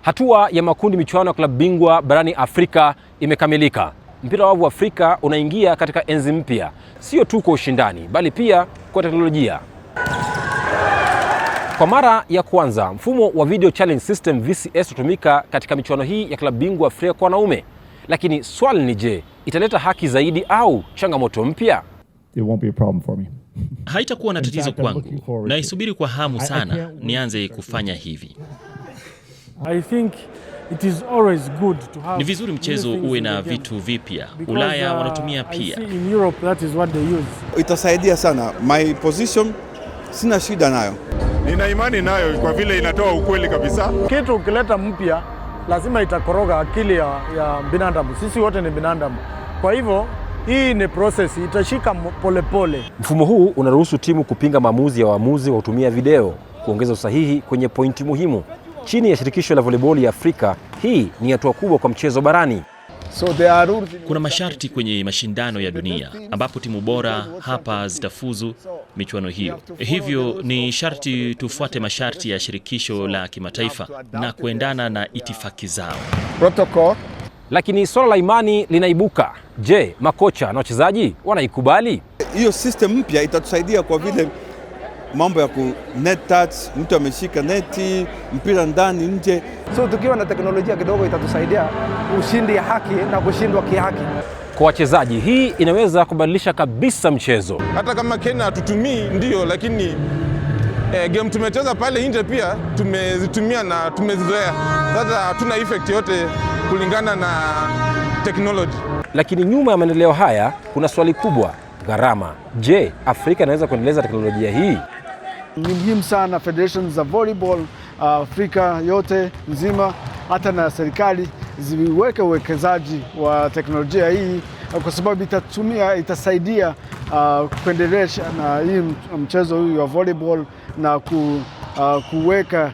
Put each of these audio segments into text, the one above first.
Hatua ya makundi michuano ya klabu bingwa barani Afrika imekamilika. Mpira wa wavu Afrika unaingia katika enzi mpya, sio tu kwa ushindani bali pia kwa teknolojia. Kwa mara ya kwanza, mfumo wa Video Challenge System VCS hutumika katika michuano hii ya klabu bingwa Afrika kwa wanaume. Lakini swali ni je, italeta haki zaidi au changamoto mpya? It won't be a problem for me. Haitakuwa na tatizo kwangu. Naisubiri kwa hamu sana nianze kufanya hivi. I think it is always good to have. Ni vizuri mchezo uwe na vitu vipya. Ulaya wanatumia pia. In Europe that is what they use. Itasaidia sana. My position sina shida nayo. Nina imani nayo kwa vile inatoa ukweli kabisa. Kitu ukileta mpya lazima itakoroga akili ya binadamu. Sisi wote ni binadamu. Kwa hivyo hii ni process, itashika polepole. Mfumo huu unaruhusu timu kupinga maamuzi ya waamuzi wa kutumia video, kuongeza usahihi kwenye pointi muhimu. Chini ya shirikisho la volleyball ya Afrika, hii ni hatua kubwa kwa mchezo barani. Kuna masharti kwenye mashindano ya dunia ambapo timu bora hapa zitafuzu michuano hiyo. Hivyo ni sharti tufuate masharti ya shirikisho la kimataifa na kuendana na itifaki zao. Protocol. Lakini swala la imani linaibuka. Je, makocha na wachezaji wanaikubali? Hiyo system mpya itatusaidia kwa vile mambo ya ku net touch, mtu ameshika neti, mpira ndani nje. So tukiwa na teknolojia kidogo itatusaidia ushindi ya haki na kushindwa kihaki. Kwa wachezaji hii inaweza kubadilisha kabisa mchezo. Hata kama Kenya hatutumii ndio, lakini game tumecheza pale nje pia tumezitumia na tumezizoea. Sasa hatuna effect yote kulingana na technology. Lakini nyuma ya maendeleo haya kuna swali kubwa, gharama. Je, Afrika inaweza kuendeleza teknolojia hii? Ni muhimu sana federations za volleyball Afrika yote nzima, hata na serikali ziweke uwekezaji wa teknolojia hii, kwa sababu itasaidia kuendelesha na hii mchezo huu wa volleyball na kuweka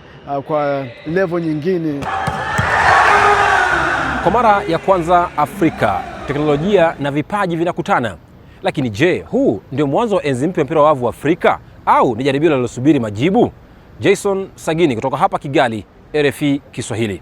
kwa level nyingine. Kwa mara ya kwanza Afrika, teknolojia na vipaji vinakutana. Lakini je, huu ndio mwanzo wa enzi mpya mpira wa wavu Afrika au ni jaribio linalosubiri majibu? Jason Sagini kutoka hapa Kigali, RFI Kiswahili.